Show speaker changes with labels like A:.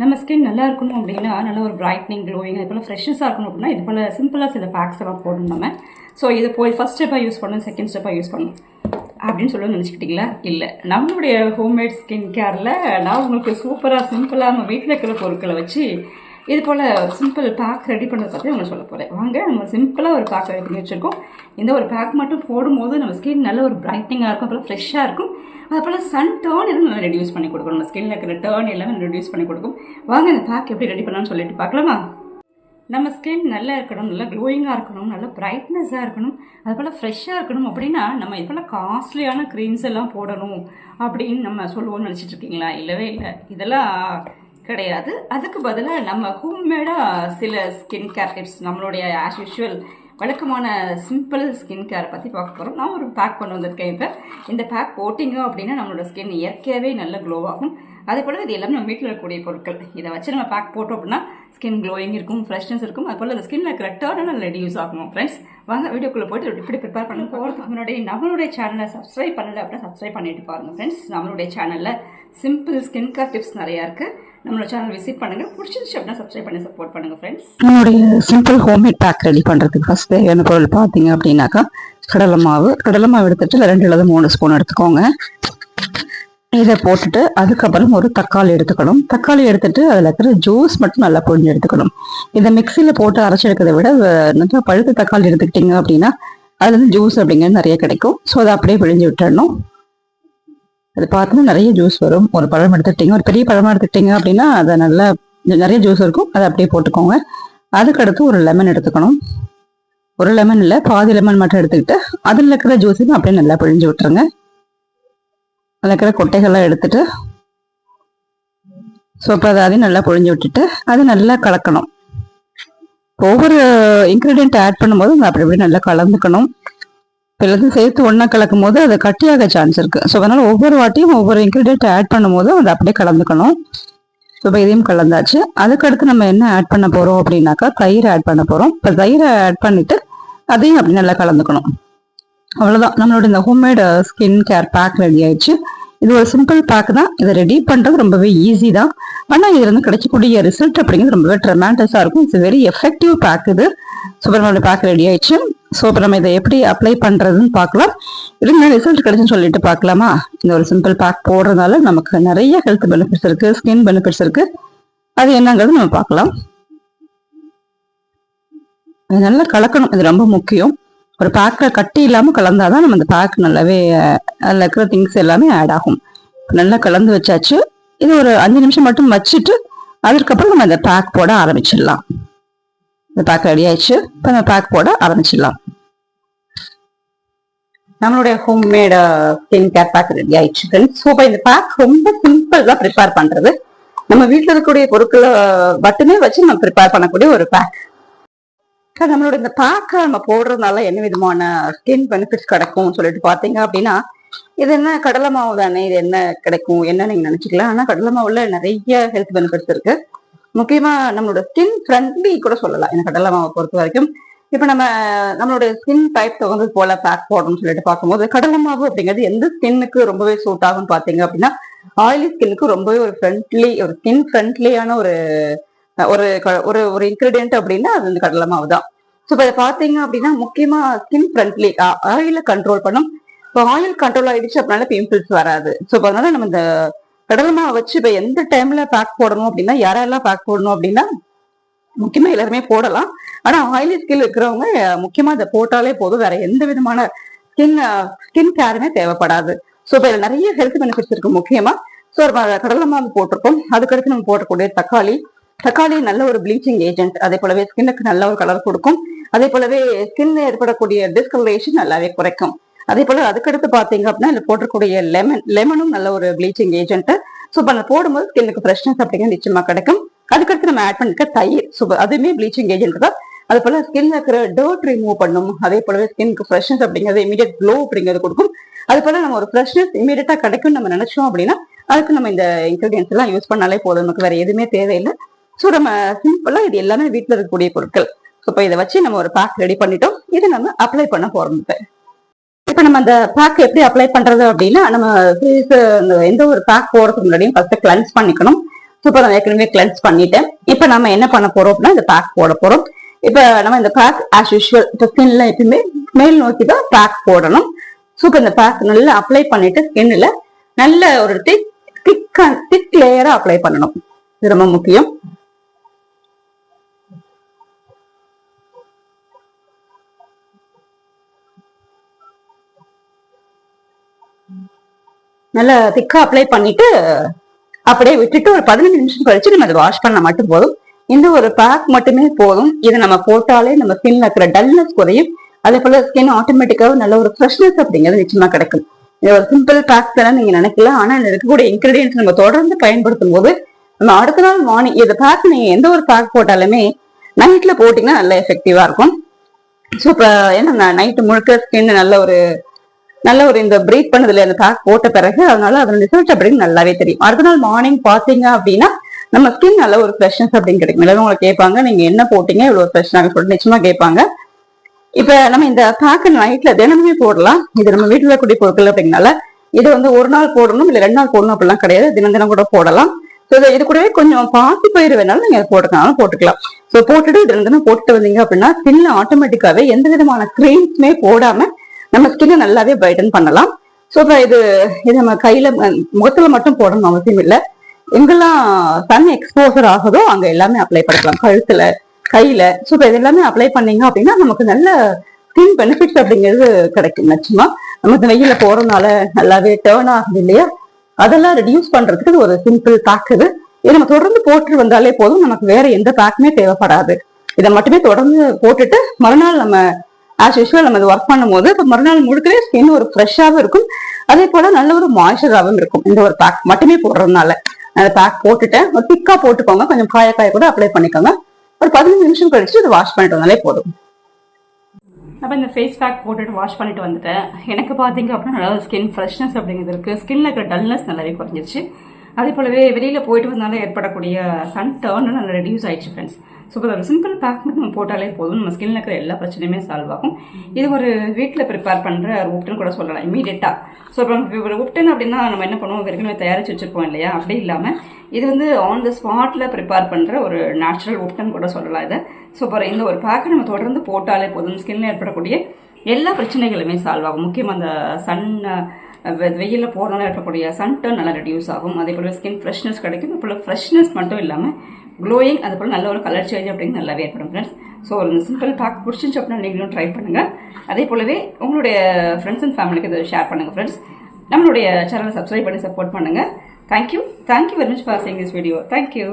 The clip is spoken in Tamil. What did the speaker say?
A: நம்ம ஸ்கின் நல்லா இருக்கணும் அப்படின்னா நல்ல ஒரு பிரைட்னிங் க்ளோயிங் அது போல் ஃப்ரெஷ்னஸாக இருக்கணும் அப்படின்னா இது போல் சிம்பிளாக சில பேக்ஸ் எல்லாம் போடணும் நம்ம. ஸோ இது போய் ஃபஸ்ட் ஸ்டெப்பாக யூஸ் பண்ணணும், செகண்ட் ஸ்டெப்பாக யூஸ் பண்ணணும் அப்படின்னு சொல்லி நினச்சிக்கிட்டிங்களா? இல்லை, நம்மளுடைய ஹோம்மேட் ஸ்கின் கேரில் நான் உங்களுக்கு சூப்பராக சிம்பிளாக நம்ம வீட்டில் இருக்கிற பொருட்களை வச்சு இது போல் சிம்பிள் பேக் ரெடி பண்ணுறதை பற்றி உங்களுக்கு சொல்ல போகிறேன். வாங்க, நம்ம சிம்பிளாக ஒரு பேக் ரெடி பண்ணி வச்சுருக்கோம். இந்த ஒரு பேக் மட்டும் போடும்போது நம்ம ஸ்கின் நல்ல ஒரு பிரைட்னிங்காக இருக்கும், அப்புறம் ஃப்ரெஷ்ஷாக இருக்கும். அதுபோல் சன் டேர்ன் எல்லாம் நல்லா ரெடியூஸ் பண்ணி கொடுக்கும், நம்ம ஸ்கின்ல இருக்கிற டேர்ன் எல்லாமே ரெடியூஸ் பண்ணி கொடுக்கும். வாங்க இந்த பேக் எப்படி ரெடி பண்ணலாம்னு சொல்லிட்டு பார்க்கலாமா? நம்ம ஸ்கின் நல்லா இருக்கணும், நல்லா க்ளோயிங்காக இருக்கணும், நல்லா பிரைட்னஸாக இருக்கணும், அதுபோல் ஃப்ரெஷ்ஷாக இருக்கணும் அப்படின்னா நம்ம இது போல் காஸ்ட்லியான க்ரீம்ஸ் எல்லாம் போடணும் அப்படின்னு நம்ம சொல்லுவோம்னு நினச்சிட்டு இருக்கீங்களா? இல்லவே இல்லை, இதெல்லாம் கிடையாது. அதுக்கு பதிலாக நம்ம ஹோம்மேடாக சில ஸ்கின் கேர் டிப்ஸ், நம்மளுடைய ஆஸ் யூஷுவல் வழக்கமான சிம்பிள் ஸ்கின் கேரை பற்றி பார்க்க போகிறோம். நான் ஒரு பேக் கொண்டு வந்திருக்கேன். இப்போ இந்த பேக் போட்டிங்க அப்படின்னா நம்மளோட ஸ்கின் இயற்கையாகவே நல்ல க்ளோ ஆகும். அதே போல் இது எல்லாமே நம்ம வீட்டில் இருக்கக்கூடிய பொருட்கள். இதை வச்சு நம்ம பேக் போட்டோம் அப்படின்னா ஸ்கின் க்ளோயிங் இருக்கும், ஃப்ரெஷ்னஸ் இருக்கும். அது போல் அந்த ஸ்கின்ல இருக்கிற டர்ன் ரெடியூஸ் ஆகும். ஃப்ரெண்ட்ஸ், வாங்க வீடியோக்குள்ளே போய்ட்டு எப்படி ப்ரிப்பேர் பண்ண போகிறதுக்கு நம்மளுடைய சேனலை சப்ஸ்கிரைப் பண்ணலை அப்படின்னா சப்ஸ்கிரைப் பண்ணிட்டு பாருங்கள். ஃப்ரெண்ட்ஸ், நம்மளுடைய சேனலில் சிம்பிள் ஸ்கின் கேர் டிப்ஸ் நிறையா இருக்குது. நம்மளோட சேனல் விசிட் பண்ணுங்க. பிடிச்சிருந்துச்சு அப்படின்னா சப்ஸ்கிரைப் பண்ணி சப்போர்ட் பண்ணுங்க ஃப்ரெண்ட்ஸ்.
B: நம்மளுடைய சிம்பிள் ஹோம்மேட் பேக் ரெடி பண்ணுறதுக்கு ஃபர்ஸ்ட் தேவையான பொருள் பார்த்தீங்க அப்படின்னாக்கா கடலை மாவு எடுத்துட்டு 2 அல்லது 3 ஸ்பூன் எடுத்துக்கோங்க. இதை போட்டுட்டு அதுக்கப்புறம் ஒரு தக்காளி எடுத்துக்கணும். தக்காளி எடுத்துட்டு அதில் இருக்கிற ஜூஸ் மட்டும் நல்லா புழிஞ்சு எடுத்துக்கணும். இதை மிக்சியில் போட்டு அரைச்சி எடுக்கிறத விட நல்லா பழுத்த தக்காளி எடுத்துக்கிட்டிங்க அப்படின்னா அதுல இருந்து ஜூஸ் அப்படிங்கிறது நிறைய கிடைக்கும். ஸோ அதை அப்படியே பிழிஞ்சு விட்டுடணும். அது பார்த்தோன்னா நிறைய ஜூஸ் வரும். ஒரு பழம் எடுத்துக்கிட்டிங்க, ஒரு பெரிய பழமாக எடுத்துக்கிட்டிங்க அப்படின்னா அதை நல்லா நிறைய ஜூஸ் இருக்கும், அதை அப்படியே போட்டுக்கோங்க. அதுக்கடுத்து ஒரு லெமன் எடுத்துக்கணும். ஒரு லெமன் இல்லை, பாதி லெமன் மட்டும் எடுத்துக்கிட்டு அதில் இருக்கிற ஜூஸையும் அப்படியே நல்லா பிழிஞ்சு விட்டுருங்க. அதில் இருக்கிற கொட்டைகள்லாம் எடுத்துட்டு ஸோ இப்போ அதையும் நல்லா பிழிஞ்சு விட்டுட்டு அதை நல்லா கலக்கணும். ஒவ்வொரு இன்க்ரீடியன்ட் ஆட் பண்ணும்போது அதை அப்படி இப்படி நல்லா கலந்துக்கணும். எல்லாத்தையும் சேர்த்து ஒன்றா கலக்கும் போது அது கட்டியாக சான்ஸ் இருக்குது. ஸோ அதனால் ஒவ்வொரு வாட்டியும் ஒவ்வொரு இன்க்ரீடியன்ட் ஆட் பண்ணும்போது அதை அப்படியே கலந்துக்கணும். ஸோ இப்போ இதையும் கலந்தாச்சு. அதுக்கடுத்து நம்ம என்ன ஆட் பண்ண போகிறோம் அப்படின்னாக்கா தயிர் ஆட் பண்ண போகிறோம். இப்போ தயிரை ஆட் பண்ணிவிட்டு அதையும் அப்படி நல்லா கலந்துக்கணும். அவ்வளோதான், நம்மளோட இந்த homemade skin care pack ready ஆயிடுச்சு. இது ஒரு சிம்பிள் பேக் தான். இதை ரெடி பண்ணுறது ரொம்பவே ஈஸி தான். ஆனால் இதுல இருந்து கிடைக்கக்கூடிய ரிசல்ட் அப்படிங்கிறது ரொம்பவே ட்ரெமெண்டஸாக இருக்கும். இட்ஸ் வெரி எஃபெக்டிவ் பேக் இது. சூப்பர், நம்மளோட பேக் ரெடி ஆயிடுச்சு. ஸோ இப்போ நம்ம இதை எப்படி அப்ளை பண்ணுறதுன்னு பார்க்கலாம். இதுக்கு ரிசல்ட் கிடைச்சுன்னு சொல்லிட்டு பார்க்கலாமா? இந்த ஒரு சிம்பிள் பேக் போடுறதுனால நமக்கு நிறைய ஹெல்த் பெனிஃபிட்ஸ் இருக்குது, ஸ்கின் பெனிஃபிட்ஸ் இருக்குது. அது என்னங்கிறது நம்ம பார்க்கலாம். இது நல்லா கலக்கணும், இது ரொம்ப முக்கியம். ஒரு பேக்கில் கட்டி இல்லாமல் கலந்தாதான் நம்ம இந்த பேக் நல்லாவே அதில் இருக்கிற திங்ஸ் எல்லாமே ஆட் ஆகும். நல்லா கலந்து வச்சாச்சு. இது ஒரு 5 நிமிஷம் மட்டும் வச்சுட்டு அதுக்கப்புறம் நம்ம இந்த பேக் போட ஆரம்பிச்சிடலாம். இந்த பேக் ரெடி ஆயிடுச்சு. இப்போ நம்ம பேக் போட ஆரம்பிச்சிடலாம். நம்மளுடைய homemade skin care pack ready ஆயிடுச்சு. ஸோ இப்போ இந்த பேக் ரொம்ப சிம்பிள் தான் ப்ரிப்பேர் பண்றது. நம்ம வீட்டில் இருக்கக்கூடிய பொருட்களை மட்டுமே வச்சு நம்ம ப்ரிப்பேர் பண்ணக்கூடிய ஒரு பேக். நம்மளோட இந்த பேக்கை நம்ம போடுறதுனால என்ன விதமான ஸ்கின் பெனிஃபிட்ஸ் கிடைக்கும் சொல்லிட்டு பார்த்தீங்க அப்படின்னா, இது என்ன கடலை மாவு தானே, இது என்ன கிடைக்கும் என்ன நீங்க நினைச்சுக்கலாம். ஆனா கடலை மாவுல நிறைய ஹெல்த் பெனிஃபிட்ஸ் இருக்கு. முக்கியமா நம்மளோட ஸ்கின் ஃப்ரெண்ட்லி கூட சொல்லலாம் இந்த கடலை மாவை பொறுத்த வரைக்கும். இப்ப நம்மளோட ஸ்கின் டைப் தகுந்தது போல பேக் போடணும்னு சொல்லிட்டு பார்க்கும்போது கடலை மாவு அப்படிங்கிறது எந்த ஸ்கின்னுக்கு ரொம்பவே சூட் ஆகும்னு பாத்தீங்க அப்படின்னா ஆயிலி ஸ்கின்னுக்கு ரொம்பவே ஒரு ஃப்ரெண்ட்லி, ஒரு ஸ்கின் ஃப்ரெண்ட்லியான ஒரு ஒரு ஒரு இன்கிரீடியன்ட் அப்படின்னா அது இந்த கடலை மாவு தான். ஸோ இப்போ இதை பார்த்தீங்க அப்படின்னா முக்கியமா ஸ்கின் ஃப்ரெண்ட்லி, ஆயிலை கண்ட்ரோல் பண்ணும். இப்போ ஆயில் கண்ட்ரோல் ஆயிடுச்சு அப்படின்னால பிம்பிள்ஸ் வராது. ஸோ அதனால நம்ம இந்த கடலை மாவை வச்சு இப்போ எந்த டைம்ல பேக் போடணும் அப்படின்னா, யாரெல்லாம் பேக் போடணும் அப்படின்னா முக்கியமா எல்லாருமே போடலாம். ஆனா ஆயிலி ஸ்கின் இருக்கிறவங்க முக்கியமா இதை போட்டாலே போதும், வேற எந்த விதமான ஸ்கின் கேருமே தேவைப்படாது. ஸோ இப்போ இதுல நிறைய ஹெல்த் பெனிஃபிட்ஸ் இருக்கு. முக்கியமா ஸோ கடலை மாவு போட்டிருக்கோம். அதுக்கடுத்து நம்ம போடக்கூடிய தக்காளி நல்ல ஒரு ப்ளீச்சிங் ஏஜென்ட். அதே போலவே ஸ்கின்னுக்கு நல்ல ஒரு கலர் கொடுக்கும். அதே போலவே ஸ்கின் ஏற்படக்கூடிய டிஸ்கலரேஷன் நல்லாவே குறைக்கும். அதே போல அதுக்கடுத்து பாத்தீங்க அப்படின்னா இதுல போட்டக்கூடிய லெமனும் நல்ல ஒரு ப்ளீச்சிங் ஏஜென்ட். ஸோ இப்போ போடும்போது ஸ்கின்னுக்கு ஃப்ரெஷ்னஸ் அப்படிங்கிறது நிச்சயமா கிடைக்கும். அதுக்கடுத்து நம்ம ஆட் பண்ணிக்க தயிர். ஸோ அதுவுமே ப்ளீச்சிங் ஏஜென்ட் தான். அது போல ஸ்கின்ல இருக்கிற டர்ட் ரிமூவ் பண்ணும். அதே போலவே ஸ்கின்க்கு ஃப்ரெஷ்னஸ் அப்படிங்கிறது இமீடியட் க்ளோ அப்படிங்கிறது கொடுக்கும். அது போல நம்ம ஒரு ஃப்ரெஷ்னஸ் இமீடியட்டா கிடைக்கும் நம்ம நினைச்சோம் அப்படின்னா அதுக்கு நம்ம இந்த இன்கிரீடியன்ஸ் எல்லாம் யூஸ் பண்ணாலே போதும், நமக்கு வேற எதுவுமே தேவையில்லை. ஸோ நம்ம சிம்பிளா இது எல்லாமே வீட்டில் இருக்கக்கூடிய பொருட்கள். ஸோ இப்போ இதை வச்சு நம்ம ஒரு பேக் ரெடி பண்ணிட்டோம். இதை நம்ம அப்ளை பண்ண போறோம். இப்போ நம்ம அந்த பேக் எப்படி அப்ளை பண்றது அப்படின்னா, நம்ம எந்த ஒரு பேக் போடுறதுக்கு முன்னாடியும் ஃபர்ஸ்ட் கிளென்ஸ் பண்ணிக்கணும். சூப்பர். நான் ஏற்கனவே கிளென்ஸ் பண்ணிட்டேன். இப்ப நம்ம என்ன பண்ண போறோம் அப்படின்னா இந்த பேக் போட போறோம். இப்ப நம்ம இந்த பேக் ஆஸ் யூஷுவல் இப்ப ஸ்கின்ல எப்பயுமே மேல் நோக்கி தான் பேக் போடணும். சூப்பர். இந்த பேக் நல்லா அப்ளை பண்ணிட்டு ஸ்கின்ல நல்ல ஒரு திக் லேயரா அப்ளை பண்ணணும். இது ரொம்ப முக்கியம். நல்லா திக்கா அப்ளை பண்ணிட்டு அப்படியே விட்டுட்டு ஒரு 15 நிமிஷம் கழிச்சு நம்ம அதை வாஷ் பண்ண மட்டும் போதும். இந்த ஒரு பேக் மட்டுமே போதும். இதை நம்ம போட்டாலே நம்ம ஸ்கின்ல இருக்கிற டல்னஸ் குறையும். அதே போல ஸ்கின் ஆட்டோமேட்டிக்காக நல்ல ஒரு ஃப்ரெஷ்னஸ் அப்படிங்கிறது நிச்சயமா கிடைக்கும். இது ஒரு சிம்பிள் பேக்ஸ் எல்லாம் நீங்க நினைக்கலாம். ஆனா இதுல இருக்கக்கூடிய இன்கிரீடியன்ஸ் நம்ம தொடர்ந்து பயன்படுத்தும் போது நம்ம அடுத்த நாள் மார்னிங் இந்த பேக் நீங்க எந்த ஒரு பேக் போட்டாலுமே நைட்ல போட்டீங்கன்னா நல்ல எஃபெக்டிவா இருக்கும். ஸோ இப்போ ஏன்னா நைட்டு முழுக்க ஸ்கின் நல்ல ஒரு இந்த பிரீத் பண்ணதுல அந்த பேக் போட்ட பிறகு அதனால அதோட ரிசல்ட் அப்படின்னு நல்லாவே தெரியும். அடுத்த நாள் மார்னிங் பாத்தீங்க அப்படின்னா நம்ம ஸ்கின் நல்ல ஒரு ஃப்ரெஷ்னஸ் அப்படின்னு கிடைக்கும். எல்லாரும் உங்களை கேட்பாங்க நீங்க என்ன போட்டீங்க இவ்வளவு ஃப்ரெஷ்னாக சொல்லிட்டு நிச்சயமா கேட்பாங்க. இப்ப நம்ம இந்த பேக் நைட்ல தினமுமே போடலாம். இது நம்ம வீட்டுல கூடிய பொருட்கள் அப்படிங்கனால இது வந்து ஒரு நாள் போடணும் இல்ல 2 நாள் போடணும் அப்படிலாம் கிடையாது. தினம் தினம் கூட போடலாம். ஸோ இது கூடவே கொஞ்சம் பாசி பயிர் வேணாலும் நீங்க போட்டுக்கலாம். ஸோ போட்டுட்டு தினம் தினம் போட்டுட்டு வந்தீங்க அப்படின்னா ஸ்கின்ல ஆட்டோமேட்டிக்காவே எந்த விதமான கிரீம்ஸுமே போடாம நம்ம ஸ்கின்னை நல்லாவே பிரைட்டன் பண்ணலாம். ஸோ இப்போ இது நம்ம கையில முகத்துல மட்டும் போடணும் அவசியம் இல்லை. எங்கெல்லாம் சன் எக்ஸ்போசர் ஆகுதோ அங்க எல்லாமே அப்ளை பண்ணிக்கலாம். கழுத்துல கையில ஸோ இப்போ இது எல்லாமே அப்ளை பண்ணீங்க அப்படின்னா நமக்கு நல்ல ஸ்கின் பெனிஃபிட்ஸ் அப்படிங்கிறது கிடைக்கும். நிச்சயமா நமக்கு வெயில போறதுனால நல்லாவே டேர்ன் ஆகுது இல்லையா, அதெல்லாம் ரெடியூஸ் பண்றதுக்கு ஒரு சிம்பிள் பேக் இது. இதை நம்ம தொடர்ந்து போட்டு வந்தாலே போதும். நமக்கு வேற எந்த பேக்குமே தேவைப்படாது. இதை மட்டுமே தொடர்ந்து போட்டுட்டு மறுநாள் நம்ம ஆஸ் யூஷுவல் நம்ம ஒர்க் பண்ணும்போது இப்போ மறுநாள் முழுக்கவே ஸ்கின் ஒரு ஃப்ரெஷ்ஷாகவும் இருக்கும். அதே போல நல்ல ஒரு மாய்ஸ்சராகவும் இருக்கும். இந்த ஒரு பேக் மட்டுமே போடுறதுனால அந்த பேக் போட்டுட்டேன். ஒரு திக்கா போட்டுக்கோங்க. கொஞ்சம் காய கூட அப்ளை பண்ணிக்கோங்க. ஒரு 15 நிமிஷம் கழிச்சு அதை வாஷ் பண்ணிட்டு வந்தாலே போதும்.
A: அப்போ இந்த ஃபேஸ் பேக் போட்டுட்டு வாஷ் பண்ணிட்டு வந்துட்டேன். எனக்கு பார்த்தீங்க அப்படின்னா நல்லா ஸ்கின் ஃப்ரெஷ்னஸ் அப்படிங்கிறது இருக்குது. ஸ்கின்ல இருக்கிற டல்னஸ் நல்லாவே குறைஞ்சிருச்சு. அதே போலவே வெளியில் போயிட்டு வந்தாலும் ஏற்படக்கூடிய சன் டர்னும் நல்லா ரெடியூஸ் ஆயிடுச்சு ஃப்ரெண்ட்ஸ். ஸோ இப்போ ஒரு சிம்பிள் பேக் மட்டும் நம்ம போட்டாலே போதும். நம்ம ஸ்கின்ல இருக்கிற எல்லா பிரச்சனையுமே சால்வ் ஆகும். இது ஒரு வீட்டில் ப்ரிப்பேர் பண்ணுற உப்டன் கூட சொல்லலாம் இமீடியட்டாக. ஸோ இப்போ ஒரு உப்டன் அப்படின்னா நம்ம என்ன பண்ணுவோம், ஏற்கனவே தயாரித்து வச்சுருப்போம் இல்லையா, அப்படி இல்லாமல் இது வந்து ஆன் த ஸ்பாட்டில் ப்ரிப்பேர் பண்ணுற ஒரு நேச்சுரல் உப்டன் கூட சொல்லலாம் இதை. ஸோ இப்போ இந்த ஒரு பேக்கை நம்ம தொடர்ந்து போட்டாலே போதும். ஸ்கின்ல ஏற்படக்கூடிய எல்லா பிரச்சனைகளுமே சால்வ் ஆகும். முக்கியமாக அந்த சன் வெயிலில் போகிறனால இருக்கக்கூடிய சன் டர்ன் நல்லா ரெடியூஸ் ஆகும். அதே போல் ஸ்கின் ஃப்ரெஷ்னஸ் கிடைக்கும். இப்போ ஃப்ரெஷ்னஸ் மட்டும் இல்லாமல் க்ளோயிங், அது போல் நல்ல ஒரு கலர் சேஞ்ச் அப்படிங்கிறது நல்லாவே ஏற்படும் ஃப்ரெண்ட்ஸ். ஸோ ஒரு சிம்பிள் பேக் பிடிச்சிருந்துச்சு அப்படின்னா நீங்களும் ட்ரை பண்ணுங்கள். அதே போலவே உங்களுடைய ஃப்ரெண்ட்ஸ் அண்ட் ஃபேமிலிக்கு இதை ஷேர் பண்ணுங்கள் ஃப்ரெண்ட்ஸ். நம்மளுடைய சேனலை சப்ஸ்கிரைப் பண்ணி சப்போர்ட் பண்ணுங்கள். Thank you very much for seeing this video. Thank you.